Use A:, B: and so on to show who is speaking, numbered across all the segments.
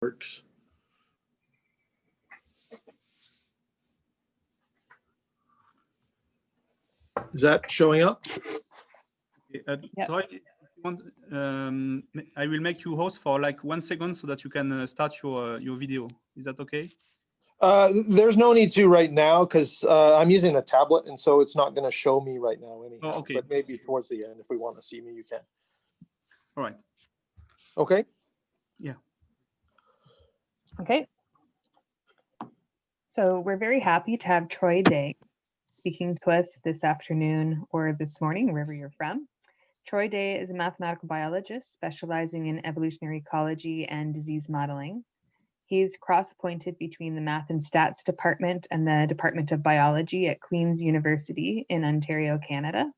A: works. Is that showing up?
B: Yep.
C: Troy, I will make you host for like 1 second so that you can start your video. Is that okay?
A: There's no need to right now because I'm using a tablet, and so it's not going to show me right now anyhow.
C: Oh, okay.
A: But maybe towards the end, if we want to see me, you can.
C: All right.
A: Okay.
C: Yeah.
B: Okay. So we're very happy to have Troy Day speaking to us this afternoon or this morning, wherever you're from. Troy Day is a mathematical biologist specializing in evolutionary ecology and disease modeling. He's cross-appointed between the Math and Stats Department and the Department of Biology at Queen's University in Ontario, Canada.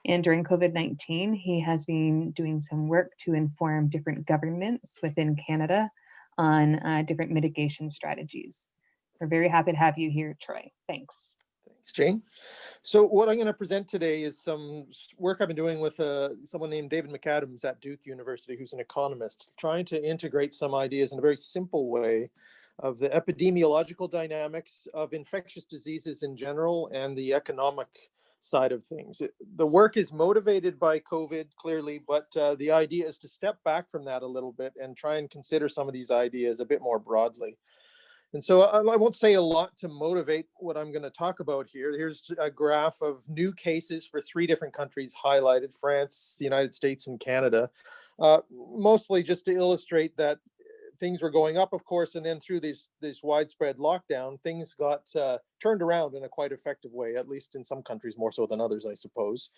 B: And during COVID-19, he has been doing some work to inform different governments within Canada on different mitigation strategies. We're very happy to have you here, Troy. Thanks.
A: Thanks, Jane. So what I'm going to present today is some work I've been doing with someone named David McAdams at Duke University, who's an economist, trying to integrate some ideas in a very simple way of the epidemiological dynamics of infectious diseases in general and the economic side of things. The work is motivated by COVID, clearly, but the idea is to step back from that a little bit and try and consider some of these ideas a bit more broadly. And so I won't say a lot to motivate what I'm going to talk about here. Here's a graph of new cases for 3 different countries highlighted: France, the United States, and Canada, mostly just to illustrate that things were going up, of course, and then through this widespread lockdown, things got turned around in a quite effective way, at least in some countries more so than others, I suppose.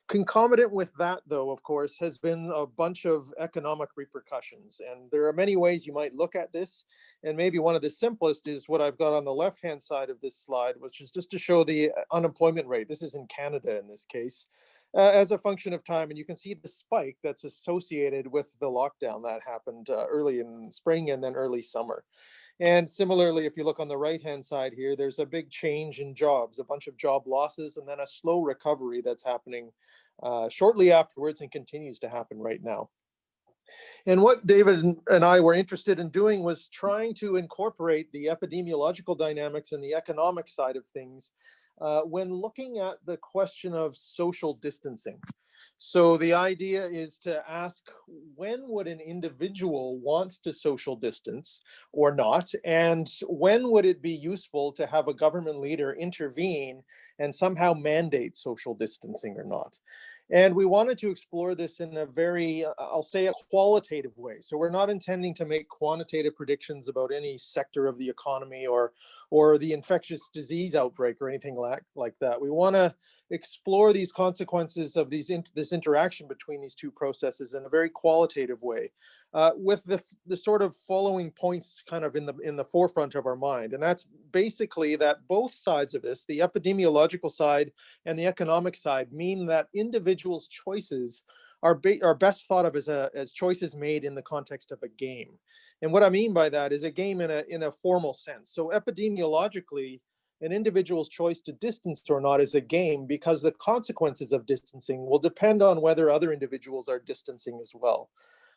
A: Concomitant with that, though, of course, has been a bunch of economic repercussions. And there are many ways you might look at this. And maybe one of the simplest is what I've got on the left-hand side of this slide, which is just to show the unemployment rate. This is in Canada in this case, as a function of time. And you can see the spike that's associated with the lockdown that happened early in spring and then early summer. And similarly, if you look on the right-hand side here, there's a big change in jobs, a bunch of job losses, and then a slow recovery that's happening shortly afterwards and continues to happen right now. And what David and I were interested in doing was trying to incorporate the epidemiological dynamics and the economic side of things when looking at the question of social distancing. So the idea is to ask, when would an individual want to social distance or not? And when would it be useful to have a government leader intervene and somehow mandate social distancing or not? And we wanted to explore this in a very, I'll say, a qualitative way. So we're not intending to make quantitative predictions about any sector of the economy or the infectious disease outbreak or anything like that. We want to explore these consequences of this interaction between these two processes in a very qualitative way, with the sort of following points kind of in the forefront of our mind. And that's basically that both sides of this, the epidemiological side and the economic side, mean that individuals' choices are best thought of as choices made in the context of a game. And what I mean by that is a game in a formal sense. So epidemiologically, an individual's choice to distance or not is a game, because the consequences of distancing will depend on whether other individuals are distancing as well.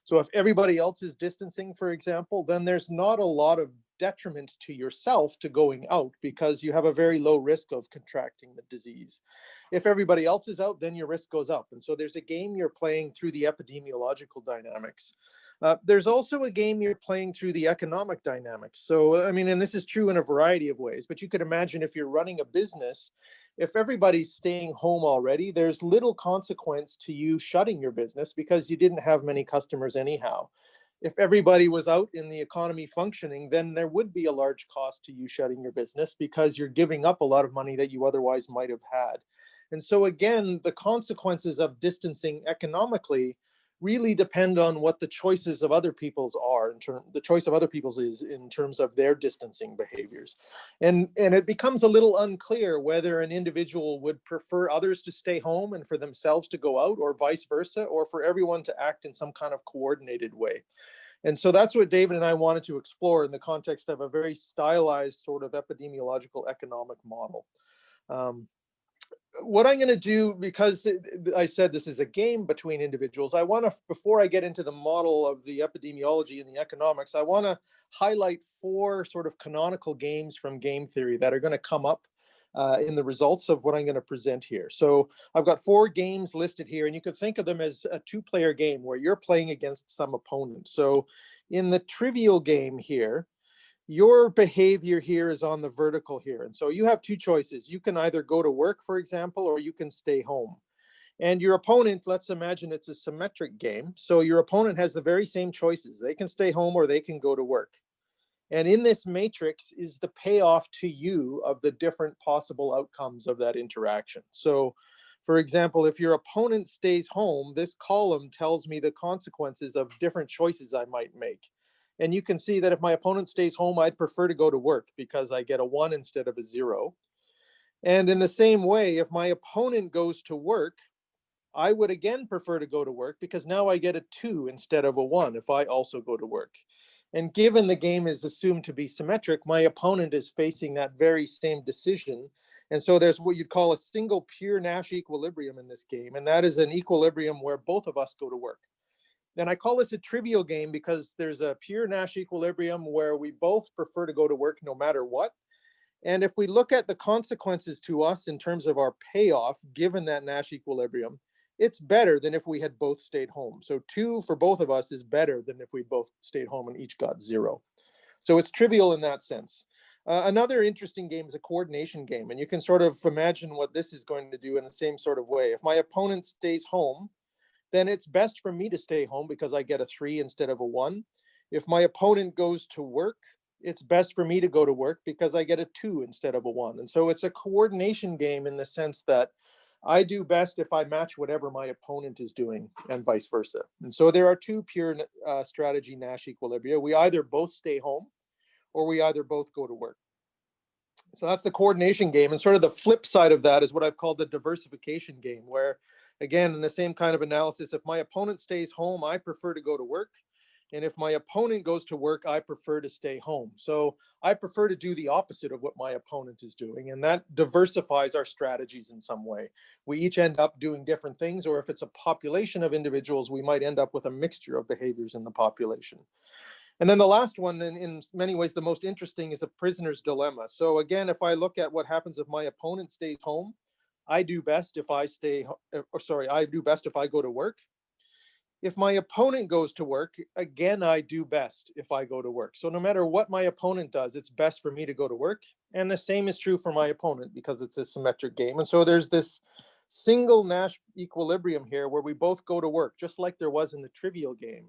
A: So if everybody else is distancing, for example, then there's not a lot of detriment to yourself to going out, because you have a very low risk of contracting the disease. If everybody else is out, then your risk goes up. And so there's a game you're playing through the epidemiological dynamics. There's also a game you're playing through the economic dynamics. So, I mean, and this is true in a variety of ways, but you could imagine if you're running a business, if everybody's staying home already, there's little consequence to you shutting your business because you didn't have many customers anyhow. If everybody was out in the economy functioning, then there would be a large cost to you shutting your business because you're giving up a lot of money that you otherwise might have had. And so again, the consequences of distancing economically really depend on what the choices of other people's are. The choice of other people's is in terms of their distancing behaviors. And it becomes a little unclear whether an individual would prefer others to stay home and for themselves to go out, or vice versa, or for everyone to act in some kind of coordinated way. And so that's what David and I wanted to explore in the context of a very stylized sort of epidemiological economic model. what I'm going to do, because I said this is a game between individuals, I want to, before I get into the model of the epidemiology and the economics, I want to highlight 4 sort of canonical games from game theory that are going to come up in the results of what I'm going to present here. So I've got 4 games listed here, and you could think of them as a 2-player game where you're playing against some opponent. So in the trivial game here, your behavior here is on the vertical here. And so you have 2 choices. You can either go to work, for example, or you can stay home. And your opponent, let's imagine it's a symmetric game. So your opponent has the very same choices. They can stay home or they can go to work. And in this matrix is the payoff to you of the different possible outcomes of that interaction. So for example, if your opponent stays home, this column tells me the consequences of different choices I might make. And you can see that if my opponent stays home, I'd prefer to go to work because I get a 1 instead of a 0. And in the same way, if my opponent goes to work, I would again prefer to go to work because now I get a 2 instead of a 1 if I also go to work. And given the game is assumed to be symmetric, my opponent is facing that very same decision. And so there's what you'd call a single pure Nash equilibrium in this game. And that is an equilibrium where both of us go to work. And I call this a trivial game because there's a pure Nash equilibrium where we both prefer to go to work no matter what. And if we look at the consequences to us in terms of our payoff, given that Nash equilibrium, it's better than if we had both stayed home. So 2 for both of us is better than if we both stayed home and each got 0. So it's trivial in that sense. Another interesting game is a coordination game. And you can sort of imagine what this is going to do in the same sort of way. If my opponent stays home, then it's best for me to stay home because I get a 3 instead of a 1. If my opponent goes to work, it's best for me to go to work because I get a 2 instead of a 1. And so it's a coordination game in the sense that I do best if I match whatever my opponent is doing and vice versa. And so there are 2 pure strategy Nash equilibria. We either both stay home or we either both go to work. So that's the coordination game. And sort of the flip side of that is what I've called the diversification game, where again, in the same kind of analysis, if my opponent stays home, I prefer to go to work. And if my opponent goes to work, I prefer to stay home. So I prefer to do the opposite of what my opponent is doing. And that diversifies our strategies in some way. We each end up doing different things, or if it's a population of individuals, we might end up with a mixture of behaviors in the population. And then the last one, in many ways, the most interesting, is a prisoner's dilemma. So again, if I look at what happens if my opponent stays home, I do best if I go to work. If my opponent goes to work, again, I do best if I go to work. So no matter what my opponent does, it's best for me to go to work. And the same is true for my opponent because it's a symmetric game. And so there's this single Nash equilibrium here where we both go to work, just like there was in the trivial game.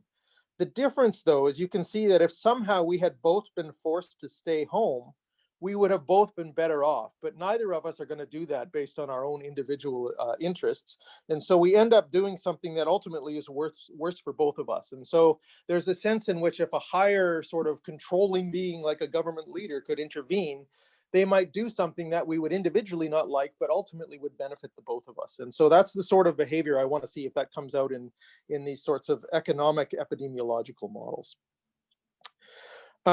A: The difference, though, is you can see that if somehow we had both been forced to stay home, we would have both been better off, but neither of us are going to do that based on our own individual interests. And so we end up doing something that ultimately is worse for both of us. And so there's a sense in which if a higher sort of controlling being like a government leader could intervene, they might do something that we would individually not like, but ultimately would benefit the both of us. And so that's the sort of behavior I want to see if that comes out in these sorts of economic epidemiological models.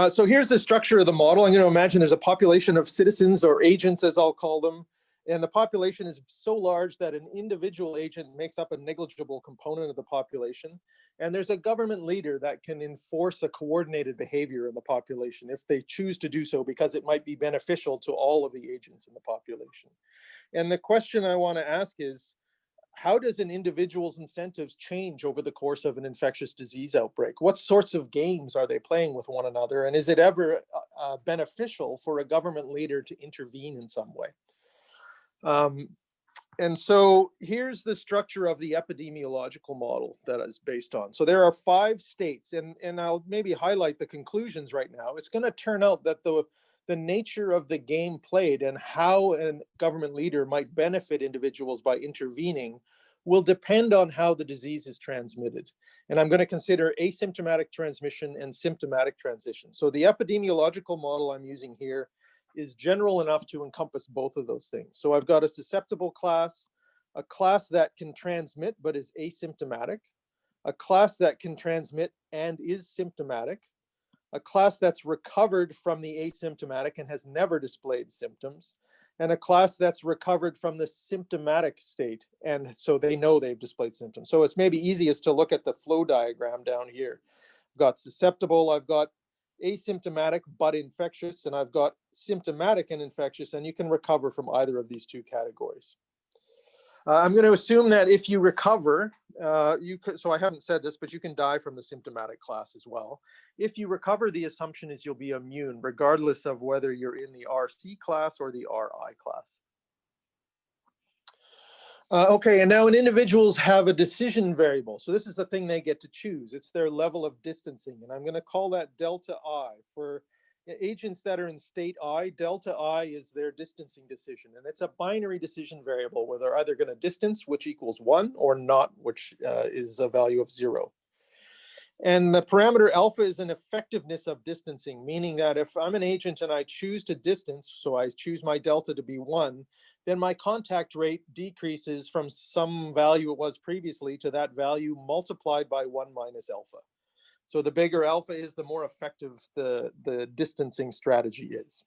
A: So here's the structure of the model. I'm going to imagine there's a population of citizens or agents, as I'll call them. And the population is so large that an individual agent makes up a negligible component of the population. And there's a government leader that can enforce a coordinated behavior in the population if they choose to do so, because it might be beneficial to all of the agents in the population. And the question I want to ask is, how does an individual's incentives change over the course of an infectious disease outbreak? What sorts of games are they playing with one another? And is it ever beneficial for a government leader to intervene in some way? And so here's the structure of the epidemiological model that is based on. So there are 5 states, and I'll maybe highlight the conclusions right now. It's going to turn out that the nature of the game played and how a government leader might benefit individuals by intervening will depend on how the disease is transmitted. And I'm going to consider asymptomatic transmission and symptomatic transition. So the epidemiological model I'm using here is general enough to encompass both of those things. So I've got a susceptible class, a class that can transmit but is asymptomatic, a class that can transmit and is symptomatic, a class that's recovered from the asymptomatic and has never displayed symptoms, and a class that's recovered from the symptomatic state. And so they know they've displayed symptoms. So it's maybe easiest to look at the flow diagram down here. I've got susceptible, I've got asymptomatic but infectious, and I've got symptomatic and infectious, and you can recover from either of these two categories. I'm going to assume that if you recover, you could, so I haven't said this, but you can die from the symptomatic class as well. If you recover, the assumption is you'll be immune, regardless of whether you're in the RC class or the RI class. Okay, and now individuals have a decision variable. So this is the thing they get to choose. It's their level of distancing, and I'm going to call that delta I. For agents that are in state I, delta I is their distancing decision, and it's a binary decision variable where they're either going to distance, which equals 1, or not, which is a value of 0. And the parameter alpha is an effectiveness of distancing, meaning that if I'm an agent and I choose to distance, so I choose my delta to be 1, then my contact rate decreases from some value it was previously to that value multiplied by 1 minus alpha. So the bigger alpha is, the more effective the distancing strategy is.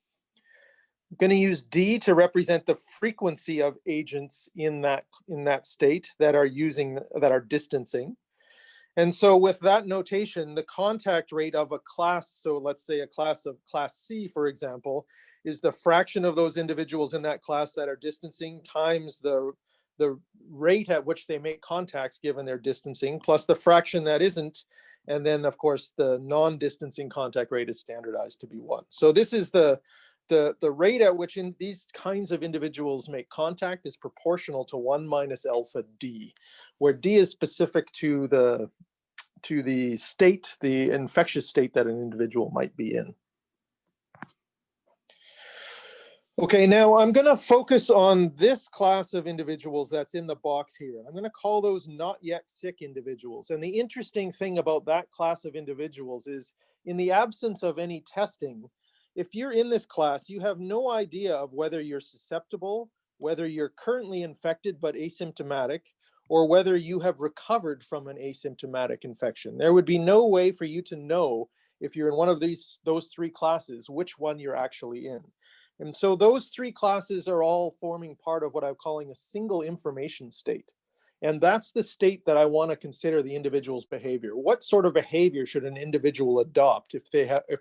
A: I'm going to use D to represent the frequency of agents in that state that are distancing. And so with that notation, the contact rate of a class, so let's say a class of class C, for example, is the fraction of those individuals in that class that are distancing times the rate at which they make contacts given their distancing, plus the fraction that isn't. And then, of course, the non-distancing contact rate is standardized to be 1. So this is the rate at which these kinds of individuals make contact is proportional to 1 minus alpha D, where D is specific to the state, the infectious state that an individual might be in. Okay, now I'm going to focus on this class of individuals that's in the box here. I'm going to call those not yet sick individuals. And the interesting thing about that class of individuals is, in the absence of any testing, if you're in this class, you have no idea of whether you're susceptible, whether you're currently infected but asymptomatic, or whether you have recovered from an asymptomatic infection. There would be no way for you to know, if you're in one of those 3 classes, which one you're actually in. And so those 3 classes are all forming part of what I'm calling a single information state. And that's the state that I want to consider the individual's behavior. What sort of behavior should an individual adopt if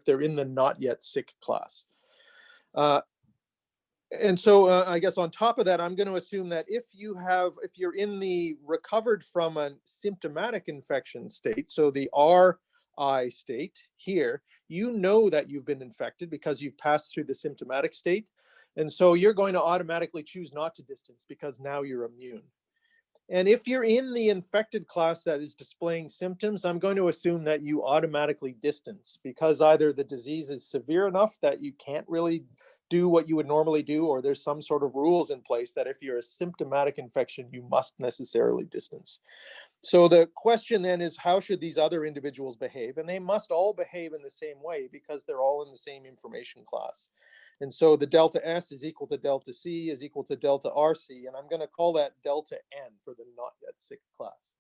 A: they're in the not yet sick class? And so I guess on top of that, I'm going to assume that if you're in the recovered from a symptomatic infection state, so the RI state here, you know that you've been infected because you've passed through the symptomatic state. And so you're going to automatically choose not to distance because now you're immune. And if you're in the infected class that is displaying symptoms, I'm going to assume that you automatically distance because either the disease is severe enough that you can't really do what you would normally do, or there's some sort of rules in place that if you're a symptomatic infection, you must necessarily distance. So the question then is, how should these other individuals behave? And they must all behave in the same way because they're all in the same information class. And so the delta S is equal to delta C is equal to delta RC, and I'm going to call that delta N for the not yet sick class.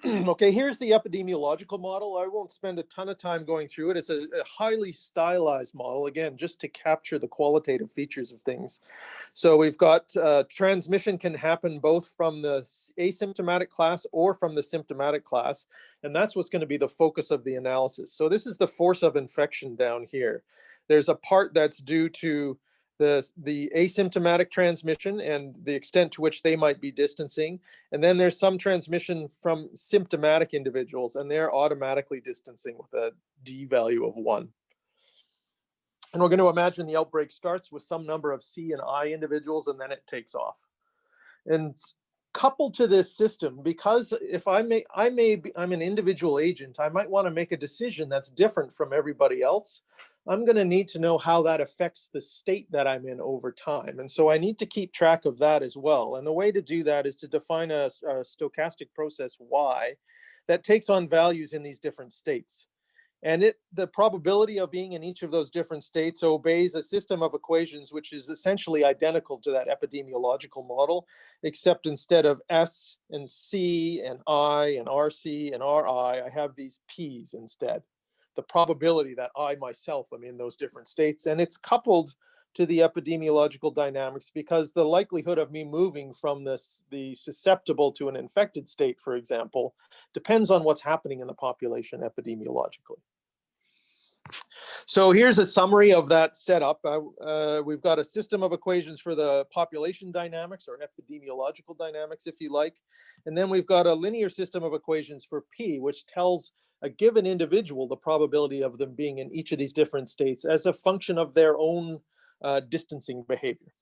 A: Okay, here's the epidemiological model. I won't spend a ton of time going through it. It's a highly stylized model, again, just to capture the qualitative features of things. So we've got transmission can happen both from the asymptomatic class or from the symptomatic class, and that's what's going to be the focus of the analysis. So this is the force of infection down here. There's a part that's due to the asymptomatic transmission and the extent to which they might be distancing. And then there's some transmission from symptomatic individuals, and they're automatically distancing with a D value of 1. And we're going to imagine the outbreak starts with some number of C and I individuals, and then it takes off. And coupled to this system, because if I'm an individual agent, I might want to make a decision that's different from everybody else. I'm going to need to know how that affects the state that I'm in over time. And so I need to keep track of that as well. And the way to do that is to define a stochastic process Y that takes on values in these different states. And the probability of being in each of those different states obeys a system of equations which is essentially identical to that epidemiological model, except instead of S and C and I and RC and RI, I have these P's instead. The probability that I myself am in those different states. And it's coupled to the epidemiological dynamics, because the likelihood of me moving from the susceptible to an infected state, for example, depends on what's happening in the population epidemiologically. So here's a summary of that setup. We've got a system of equations for the population dynamics, or epidemiological dynamics, if you like. And then we've got a linear system of equations for P, which tells a given individual the probability of them being in each of these different states as a function of their own distancing behavior.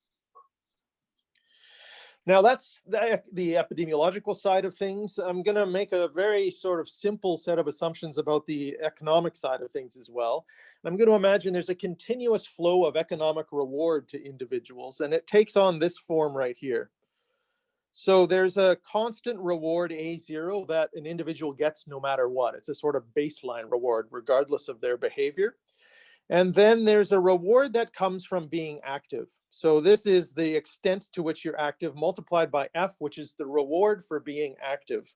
A: Now that's the epidemiological side of things. I'm going to make a very sort of simple set of assumptions about the economic side of things as well. I'm going to imagine there's a continuous flow of economic reward to individuals, and it takes on this form right here. So there's a constant reward A0 that an individual gets no matter what. It's a sort of baseline reward regardless of their behavior. And then there's a reward that comes from being active. So this is the extent to which you're active multiplied by F, which is the reward for being active.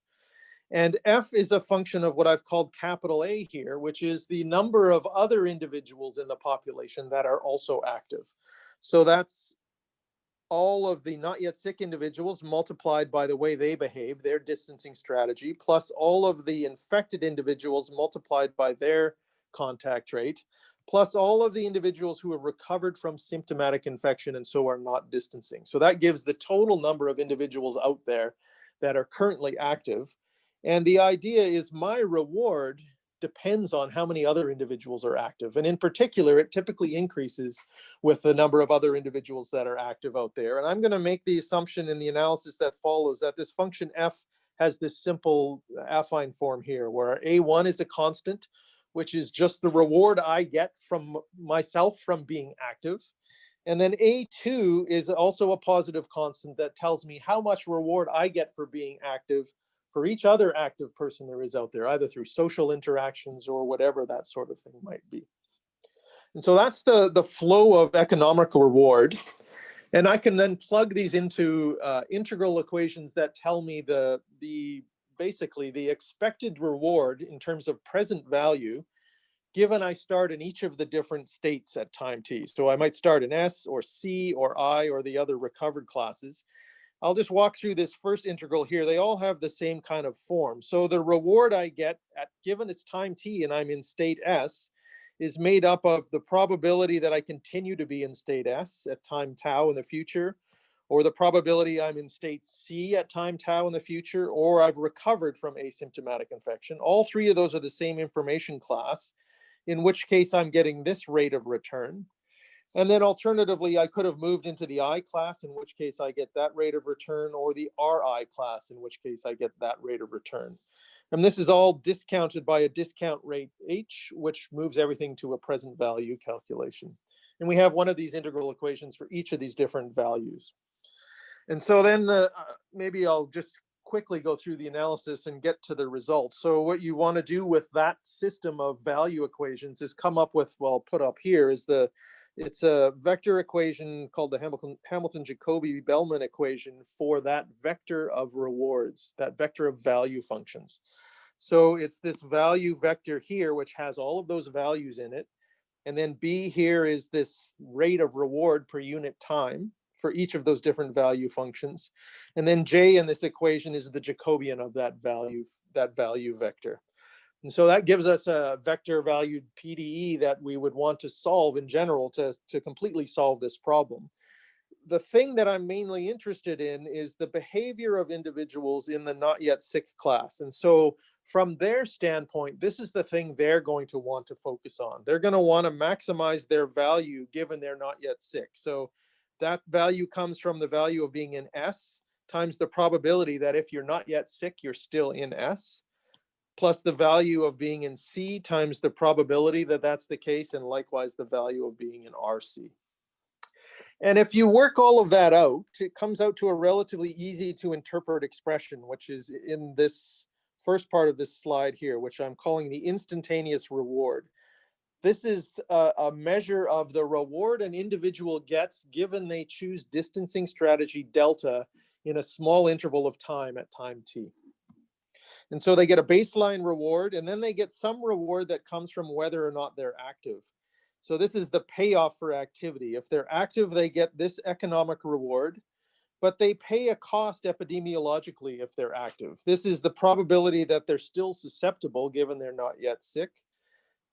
A: And F is a function of what I've called capital A here, which is the number of other individuals in the population that are also active. So that's all of the not yet sick individuals multiplied by the way they behave, their distancing strategy, plus all of the infected individuals multiplied by their contact rate, plus all of the individuals who have recovered from symptomatic infection and so are not distancing. So that gives the total number of individuals out there that are currently active. And the idea is my reward depends on how many other individuals are active. And in particular, it typically increases with the number of other individuals that are active out there. And I'm going to make the assumption in the analysis that follows that this function F has this simple affine form here, where A1 is a constant, which is just the reward I get from myself from being active. And then A2 is also a positive constant that tells me how much reward I get for being active for each other active person there is out there, either through social interactions or whatever that sort of thing might be. And so that's the flow of economic reward. And I can then plug these into integral equations that tell me basically the expected reward in terms of present value, given I start in each of the different states at time t. So I might start in S or C or I or the other recovered classes. I'll just walk through this first integral here. They all have the same kind of form. So the reward I get at given it's time t and I'm in state S is made up of the probability that I continue to be in state S at time tau in the future, or the probability I'm in state C at time tau in the future, or I've recovered from asymptomatic infection. All three of those are the same information class, in which case I'm getting this rate of return. And then alternatively, I could have moved into the I class, in which case I get that rate of return, or the RI class, in which case I get that rate of return. And this is all discounted by a discount rate H, which moves everything to a present value calculation. And we have one of these integral equations for each of these different values. And so then maybe I'll just quickly go through the analysis and get to the results. So what you want to do with that system of value equations is come up with, well, put up here is it's a vector equation called the Hamilton-Jacobi-Bellman equation for that vector of rewards, that vector of value functions. So it's this value vector here, which has all of those values in it. And then B here is this rate of reward per unit time for each of those different value functions. And then J in this equation is the Jacobian of that value vector. And so that gives us a vector valued PDE that we would want to solve in general to completely solve this problem. The thing that I'm mainly interested in is the behavior of individuals in the not yet sick class. And so from their standpoint, this is the thing they're going to want to focus on. They're going to want to maximize their value given they're not yet sick. So that value comes from the value of being in S times the probability that if you're not yet sick, you're still in S, plus the value of being in C times the probability that that's the case, and likewise the value of being in RC. And if you work all of that out, it comes out to a relatively easy to interpret expression, which is in this first part of this slide here, which I'm calling the instantaneous reward. This is a measure of the reward an individual gets given they choose distancing strategy delta in a small interval of time at time t. And so they get a baseline reward, and then they get some reward that comes from whether or not they're active. So this is the payoff for activity. If they're active, they get this economic reward, but they pay a cost epidemiologically if they're active. This is the probability that they're still susceptible given they're not yet sick.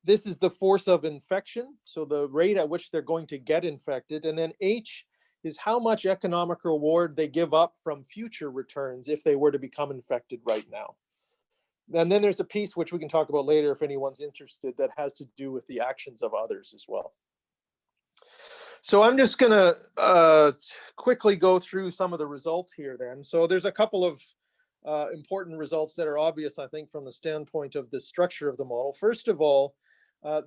A: This is the force of infection, so the rate at which they're going to get infected. And then H is how much economic reward they give up from future returns if they were to become infected right now. And then there's a piece which we can talk about later if anyone's interested that has to do with the actions of others as well. So I'm just going to quickly go through some of the results here then. So there's a couple of important results that are obvious, I think, from the standpoint of the structure of the model. First of all,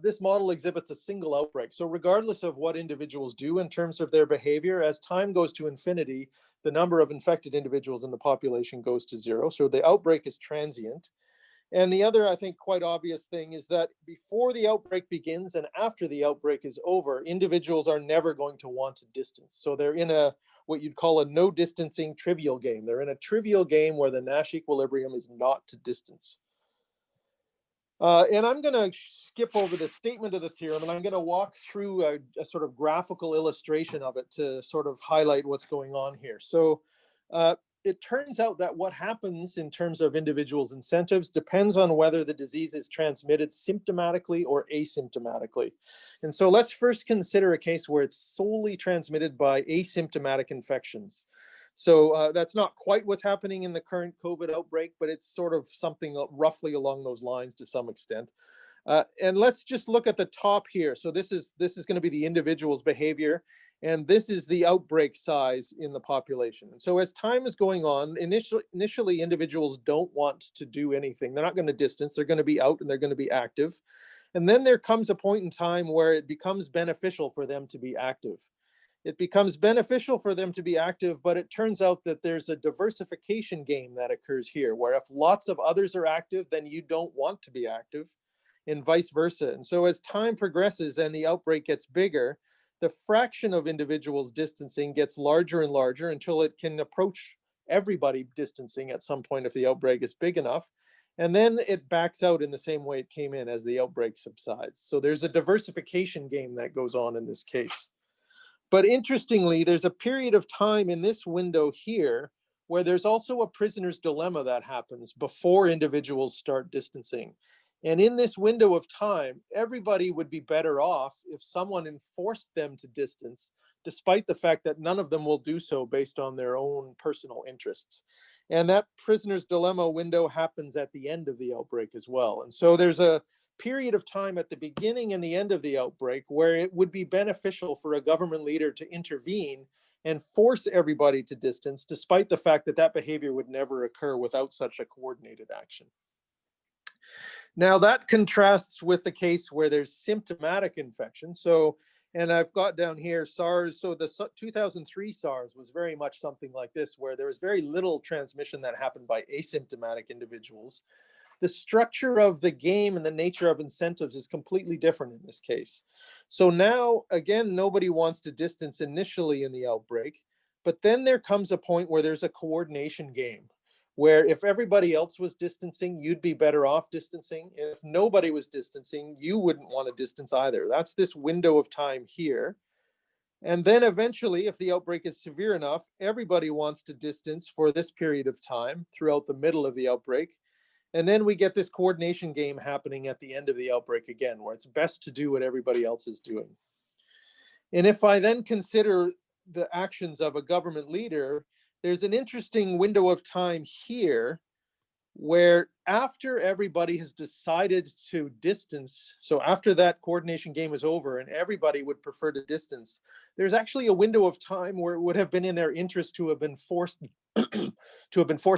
A: this model exhibits a single outbreak. So regardless of what individuals do in terms of their behavior, as time goes to infinity, the number of infected individuals in the population goes to 0. So the outbreak is transient. And the other, I think, quite obvious thing is that before the outbreak begins and after the outbreak is over, individuals are never going to want to distance. So they're in a what you'd call a no distancing trivial game. They're in a trivial game where the Nash equilibrium is not to distance. And I'm going to skip over the statement of the theorem, and I'm going to walk through a sort of graphical illustration of it to sort of highlight what's going on here. So it turns out that what happens in terms of individuals' incentives depends on whether the disease is transmitted symptomatically or asymptomatically. And so let's first consider a case where it's solely transmitted by asymptomatic infections. So that's not quite what's happening in the current COVID outbreak, but it's sort of something roughly along those lines to some extent. And let's just look at the top here. So this is going to be the individual's behavior, and this is the outbreak size in the population. And so as time is going on, initially individuals don't want to do anything. They're not going to distance. They're going to be out and they're going to be active. And then there comes a point in time where it becomes beneficial for them to be active. It becomes beneficial for them to be active, but it turns out that there's a diversification game that occurs here, where if lots of others are active, then you don't want to be active, and vice versa. And so as time progresses and the outbreak gets bigger, the fraction of individuals distancing gets larger and larger until it can approach everybody distancing at some point if the outbreak is big enough. And then it backs out in the same way it came in as the outbreak subsides. So there's a diversification game that goes on in this case. But interestingly, there's a period of time in this window here where there's also a prisoner's dilemma that happens before individuals start distancing. And in this window of time, everybody would be better off if someone enforced them to distance, despite the fact that none of them will do so based on their own personal interests. And that prisoner's dilemma window happens at the end of the outbreak as well. And so there's a period of time at the beginning and the end of the outbreak where it would be beneficial for a government leader to intervene and force everybody to distance, despite the fact that that behavior would never occur without such a coordinated action. Now that contrasts with the case where there's symptomatic infection. So, and I've got down here SARS. So the 2003 SARS was very much something like this, where there was very little transmission that happened by asymptomatic individuals. The structure of the game and the nature of incentives is completely different in this case. So now, again, nobody wants to distance initially in the outbreak, but then there comes a point where there's a coordination game, where if everybody else was distancing, you'd be better off distancing. If nobody was distancing, you wouldn't want to distance either. That's this window of time here. And then eventually, if the outbreak is severe enough, everybody wants to distance for this period of time throughout the middle of the outbreak. And then we get this coordination game happening at the end of the outbreak again, where it's best to do what everybody else is doing. And if I then consider the actions of a government leader, there's an interesting window of time here where after everybody has decided to distance, so after that coordination game is over and everybody would prefer to distance, there's actually a window of time where it would have been in their interest to have been forced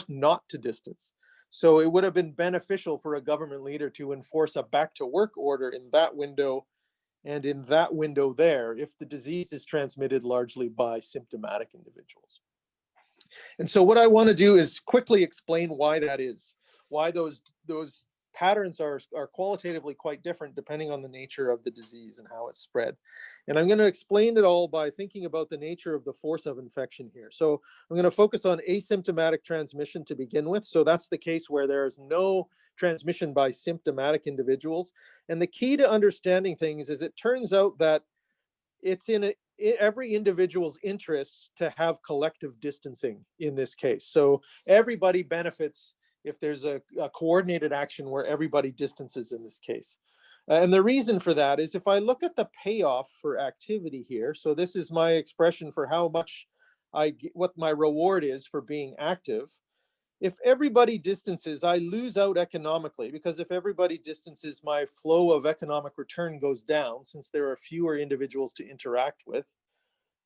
A: not to distance. So it would have been beneficial for a government leader to enforce a back to work order in that window and in that window there if the disease is transmitted largely by symptomatic individuals. And so what I want to do is quickly explain why that is, why those patterns are qualitatively quite different depending on the nature of the disease and how it's spread. And I'm going to explain it all by thinking about the nature of the force of infection here. So I'm going to focus on asymptomatic transmission to begin with. So that's the case where there is no transmission by symptomatic individuals. And the key to understanding things is it turns out that it's in every individual's interest to have collective distancing in this case. So everybody benefits if there's a coordinated action where everybody distances in this case. And the reason for that is if I look at the payoff for activity here, so this is my expression for how much what my reward is for being active. If everybody distances, I lose out economically, because if everybody distances, my flow of economic return goes down since there are fewer individuals to interact with.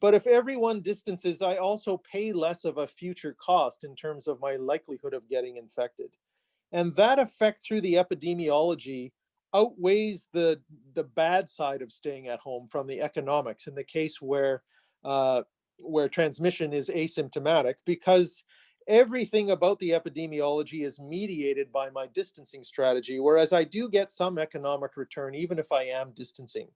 A: But if everyone distances, I also pay less of a future cost in terms of my likelihood of getting infected. And that effect through the epidemiology outweighs the bad side of staying at home from the economics in the case where transmission is asymptomatic, because everything about the epidemiology is mediated by my distancing strategy, whereas I do get some economic return even if I am distancing.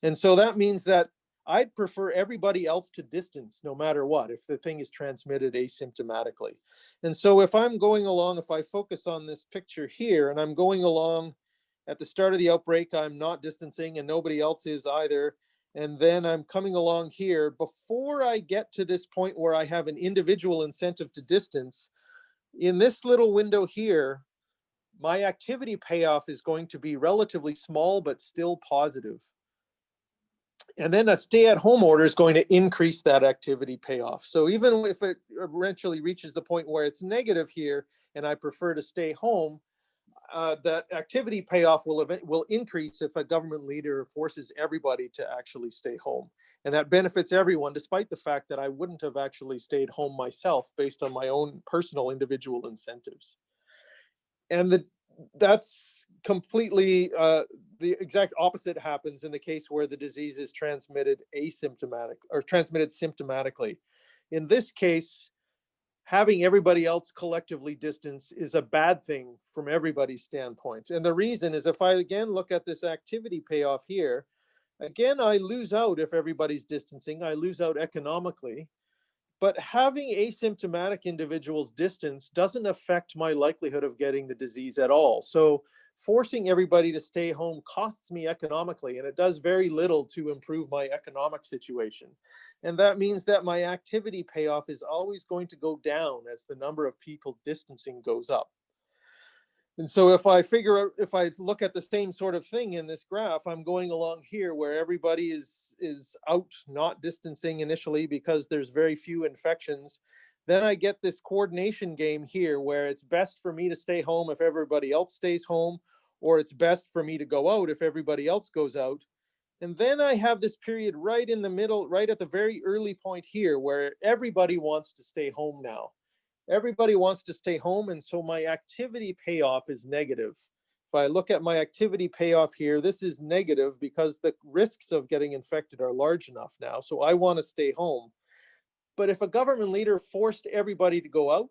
A: And so that means that I'd prefer everybody else to distance no matter what if the thing is transmitted asymptomatically. And so if I'm going along, if I focus on this picture here and I'm going along at the start of the outbreak, I'm not distancing and nobody else is either. And then I'm coming along here. Before I get to this point where I have an individual incentive to distance, in this little window here, my activity payoff is going to be relatively small, but still positive. And then a stay-at-home order is going to increase that activity payoff. So even if it eventually reaches the point where it's negative here, and I prefer to stay home, that activity payoff will increase if a government leader forces everybody to actually stay home. And that benefits everyone, despite the fact that I wouldn't have actually stayed home myself based on my own personal individual incentives. And that's completely the exact opposite happens in the case where the disease is transmitted asymptomatic or transmitted symptomatically. In this case, having everybody else collectively distance is a bad thing from everybody's standpoint. And the reason is if I again look at this activity payoff here, again, I lose out if everybody's distancing, I lose out economically. But having asymptomatic individuals distance doesn't affect my likelihood of getting the disease at all. So forcing everybody to stay home costs me economically, and it does very little to improve my economic situation. And that means that my activity payoff is always going to go down as the number of people distancing goes up. And so if I look at the same sort of thing in this graph, I'm going along here where everybody is out not distancing initially because there's very few infections. Then I get this coordination game here where it's best for me to stay home if everybody else stays home, or it's best for me to go out if everybody else goes out. And then I have this period right in the middle, right at the very early point here where everybody wants to stay home now. Everybody wants to stay home, and so my activity payoff is negative. If I look at my activity payoff here, this is negative because the risks of getting infected are large enough now, so I want to stay home. But if a government leader forced everybody to go out,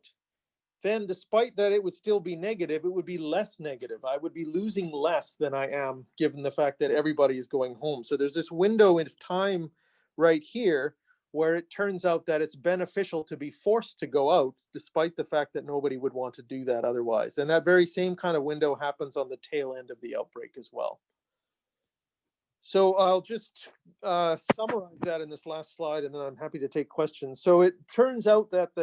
A: then despite that it would still be negative, it would be less negative. I would be losing less than I am given the fact that everybody is going home. So there's this window of time right here where it turns out that it's beneficial to be forced to go out, despite the fact that nobody would want to do that otherwise. And that very same kind of window happens on the tail end of the outbreak as well. So I'll just summarize that in this last slide, and then I'm happy to take questions. So it turns out that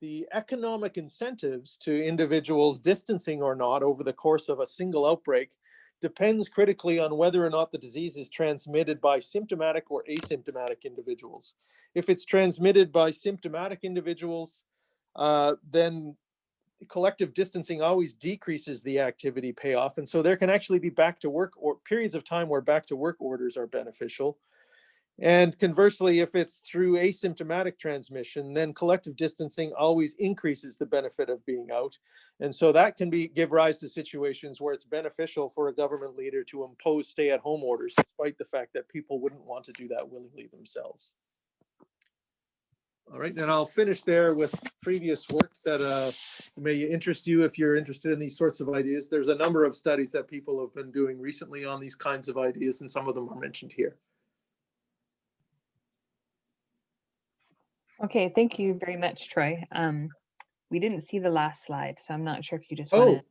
A: the economic incentives to individuals distancing or not over the course of a single outbreak depends critically on whether or not the disease is transmitted by symptomatic or asymptomatic individuals. If it's transmitted by symptomatic individuals, then collective distancing always decreases the activity payoff. And so there can actually be back to work or periods of time where back to work orders are beneficial. And conversely, if it's through asymptomatic transmission, then collective distancing always increases the benefit of being out. And so that can give rise to situations where it's beneficial for a government leader to impose stay-at-home orders, despite the fact that people wouldn't want to do that willingly themselves. All right, and I'll finish there with previous work that may interest you if you're interested in these sorts of ideas. There's a number of studies that people have been doing recently on these kinds of ideas, and some of them are mentioned here.
B: Okay, thank you very much, Troy. We didn't see the last slide, so I'm not sure if you just want to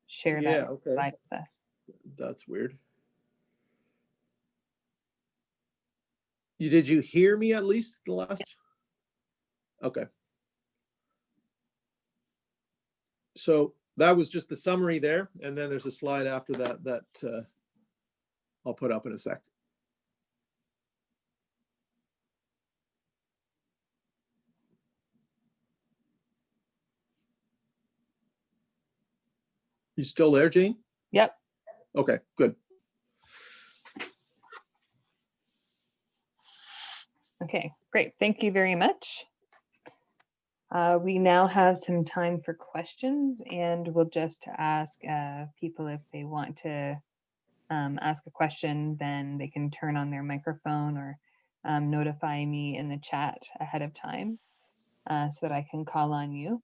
B: share that slide with us.
A: That's weird. Did you hear me at least the last? Okay. So that was just the summary there, and then there's a slide after that that I'll put up in a sec. You still there, Jane?
B: Yep.
A: Okay, good.
B: Okay, great. Thank you very much. We now have some time for questions, and we'll just ask people if they want to ask a question, then they can turn on their microphone or notify me in the chat ahead of time so that I can call on you.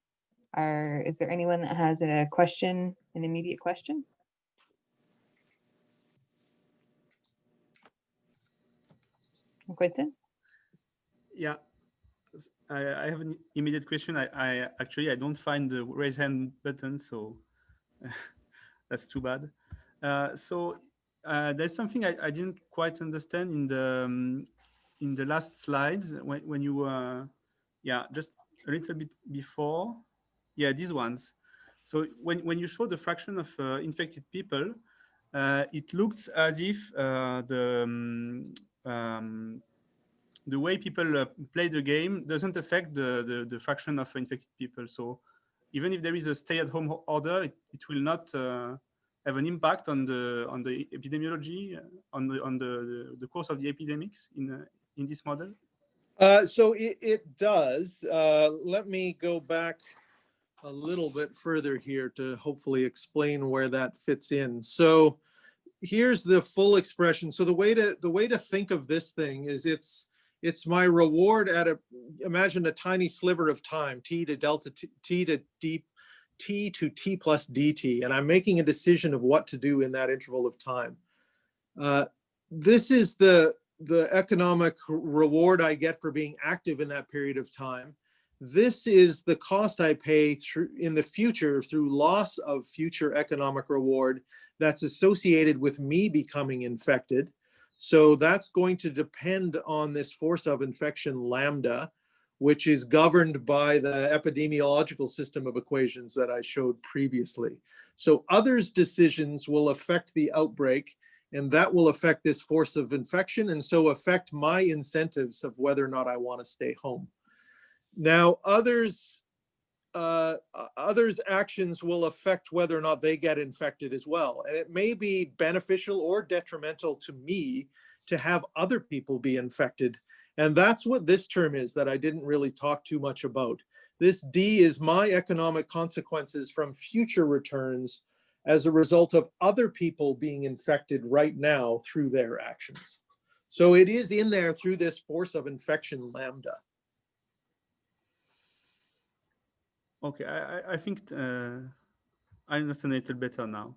B: Is there anyone that has a question, an immediate question? Quentin?
C: Yeah, I have an immediate question. I actually don't find the raise hand button, so that's too bad. So there's something I didn't quite understand in the last slides when you yeah, just a little bit before. Yeah, these ones. So when you show the fraction of infected people, it looks as if the way people play the game doesn't affect the fraction of infected people. So even if there is a stay-at-home order, it will not have an impact on the epidemiology, on the course of the epidemics in this model.
A: So it does. Let me go back a little bit further here to hopefully explain where that fits in. So here's the full expression. So the way to think of this thing is it's my reward at imagine a tiny sliver of time, t to delta t to d, t to t plus dt, and I'm making a decision of what to do in that interval of time. This is the economic reward I get for being active in that period of time. This is the cost I pay in the future through loss of future economic reward that's associated with me becoming infected. So that's going to depend on this force of infection lambda, which is governed by the epidemiological system of equations that I showed previously. So others' decisions will affect the outbreak, and that will affect this force of infection, and so affect my incentives of whether or not I want to stay home. Now, others' actions will affect whether or not they get infected as well. And it may be beneficial or detrimental to me to have other people be infected. And that's what this term is that I didn't really talk too much about. This D is my economic consequences from future returns as a result of other people being infected right now through their actions. So it is in there through this force of infection lambda.
C: Okay, I think I understand a little better now.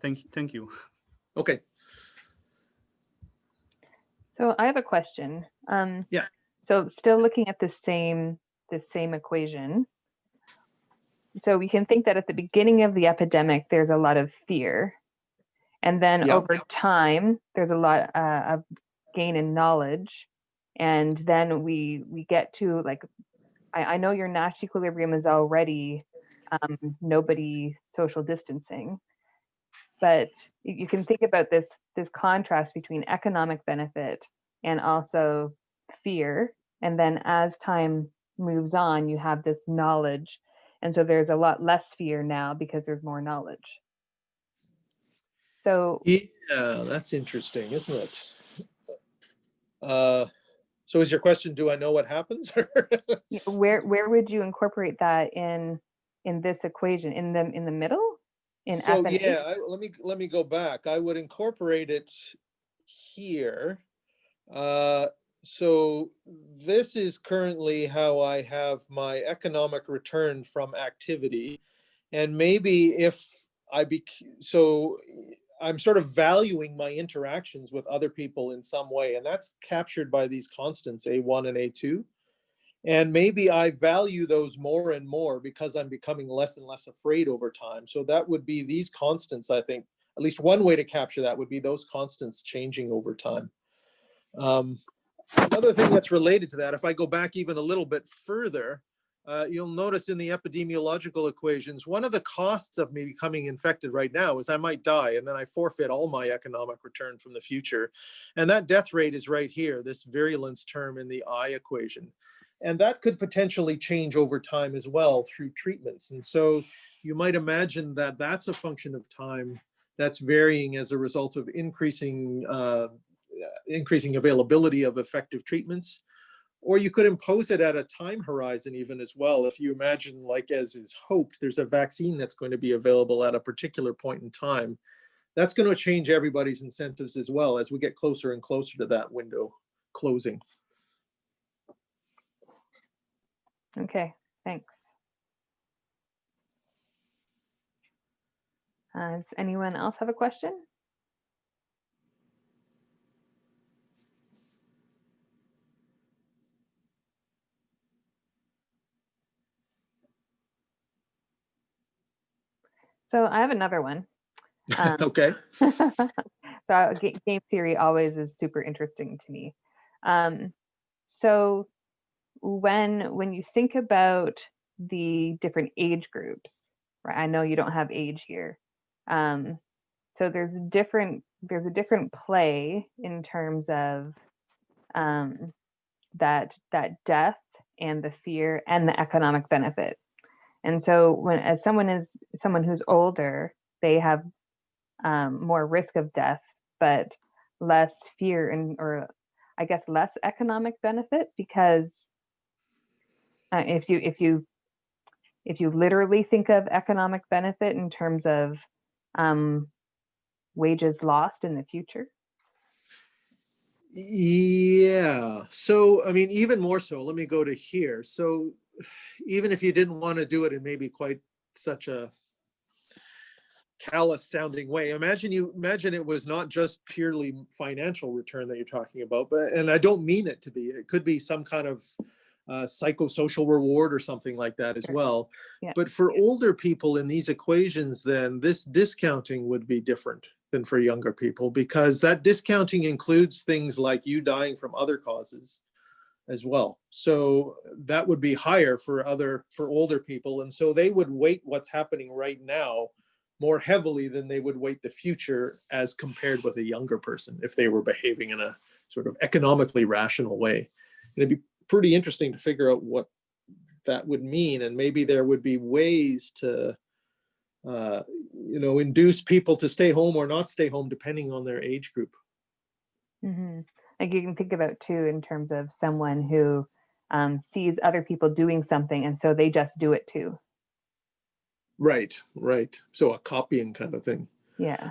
C: Thank you.
A: Okay.
B: So I have a question.
A: Yeah.
B: So still looking at the same equation. So we can think that at the beginning of the epidemic, there's a lot of fear. And then over time, there's a lot of gain in knowledge. And then we get to like, I know your Nash equilibrium is already nobody social distancing, but you can think about this contrast between economic benefit and also fear. And then as time moves on, you have this knowledge. And so there's a lot less fear now because there's more knowledge. So
A: yeah, that's interesting, isn't it? So is your question, do I know what happens?
B: where would you incorporate that in this equation? In the middle? In
A: so
B: F and
A: yeah, let me go back. I would incorporate it here. So this is currently how I have my economic return from activity. And maybe if so I'm sort of valuing my interactions with other people in some way, and that's captured by these constants, A1 and A2. And maybe I value those more and more because I'm becoming less and less afraid over time. So that would be these constants, I think. At least one way to capture that would be those constants changing over time. Another thing that's related to that, if I go back even a little bit further, you'll notice in the epidemiological equations, one of the costs of me becoming infected right now is I might die, and then I forfeit all my economic return from the future. And that death rate is right here, this virulence term in the I equation. And that could potentially change over time as well through treatments. And so you might imagine that that's a function of time that's varying as a result of increasing availability of effective treatments. Or you could impose it at a time horizon even as well. If you imagine, like as is hoped, there's a vaccine that's going to be available at a particular point in time, that's going to change everybody's incentives as well as we get closer and closer to that window closing.
B: Okay, thanks. Does anyone else have a question? So I have another one.
A: Okay.
B: So game theory always is super interesting to me. So when you think about the different age groups, right? I know you don't have age here. So there's a different play in terms of that death and the fear and the economic benefit. And so as someone who's older, they have more risk of death, but less fear or I guess less economic benefit, because if you literally think of economic benefit in terms of wages lost in the future.
A: Yeah. So, I mean, even more so, let me go to here. So even if you didn't want to do it in maybe quite such a callous sounding way, imagine it was not just purely financial return that you're talking about, but, and I don't mean it to be, it could be some kind of psychosocial reward or something like that as well. Yeah. But for older people in these equations, then this discounting would be different than for younger people, because that discounting includes things like you dying from other causes as well. So that would be higher for older people. And so they would weight what's happening right now more heavily than they would weight the future as compared with a younger person if they were behaving in a sort of economically rational way. And it'd be pretty interesting to figure out what that would mean. And maybe there would be ways to induce people to stay home or not stay home depending on their age group.
B: Mm-hmm. Like you can think about too in terms of someone who sees other people doing something and so they just do it too.
A: Right. So a copying kind of thing.
B: Yeah.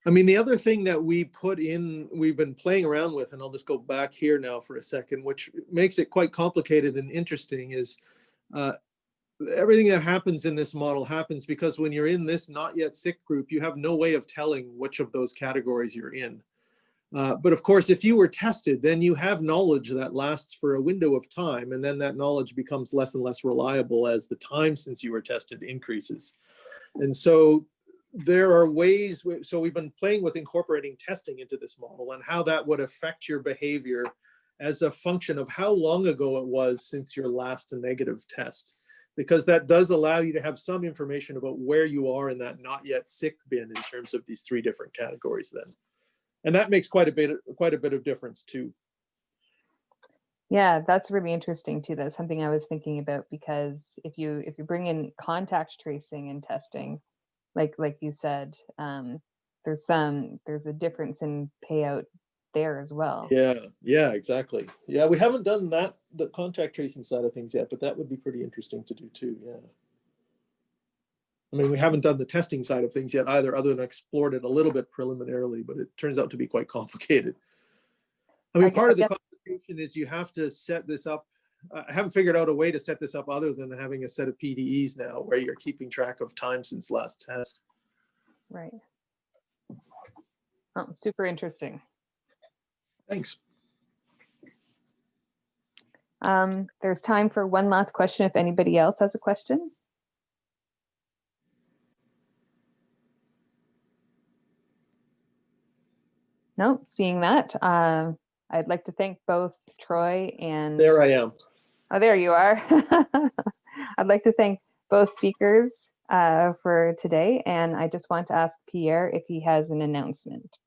A: I mean, the other thing that we've been playing around with, and I'll just go back here now for a second, which makes it quite complicated and interesting, is everything that happens in this model happens because when you're in this not yet sick group, you have no way of telling which of those categories you're in. But of course, if you were tested, then you have knowledge that lasts for a window of time, and then that knowledge becomes less and less reliable as the time since you were tested increases. And so there are ways, so we've been playing with incorporating testing into this model and how that would affect your behavior as a function of how long ago it was since your last negative test, because that does allow you to have some information about where you are in that not yet sick bin in terms of these three different categories then. And that makes quite a bit of difference too.
B: Yeah, that's really interesting too. That's something I was thinking about, because if you bring in contact tracing and testing, like you said, there's a difference in payout there as well.
A: Yeah, exactly. Yeah, we haven't done the contact tracing side of things yet, but that would be pretty interesting to do too. Yeah. I mean, we haven't done the testing side of things yet either, other than explored it a little bit preliminarily, but it turns out to be quite complicated. I mean, part of the clarification is you have to set this up. I haven't figured out a way to set this up other than having a set of PDEs now where you're keeping track of time since last test.
B: Right. Oh, super interesting.
A: Thanks.
B: There's time for one last question if anybody else has a question. No, seeing that, I'd like to thank both Troy and...
A: There I am.
B: Oh, there you are. I'd like to thank both speakers for today, and I just want to ask Pierre if he has an announcement.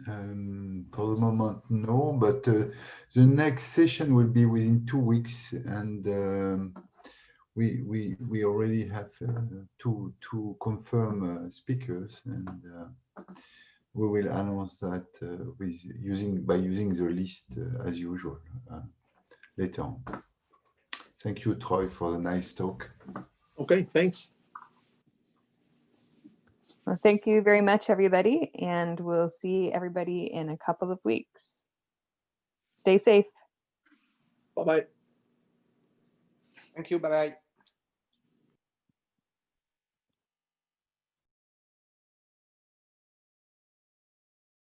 D: For the moment, no, but the next session will be within 2 weeks, and we already have two confirmed speakers, and we will announce that by using the list as usual later on. Thank you, Troy, for the nice talk.
A: Okay, thanks.
B: Well, thank you very much, everybody, and we'll see everybody in a couple of weeks. Stay safe.
A: Bye-bye.
E: Thank you. Bye-bye.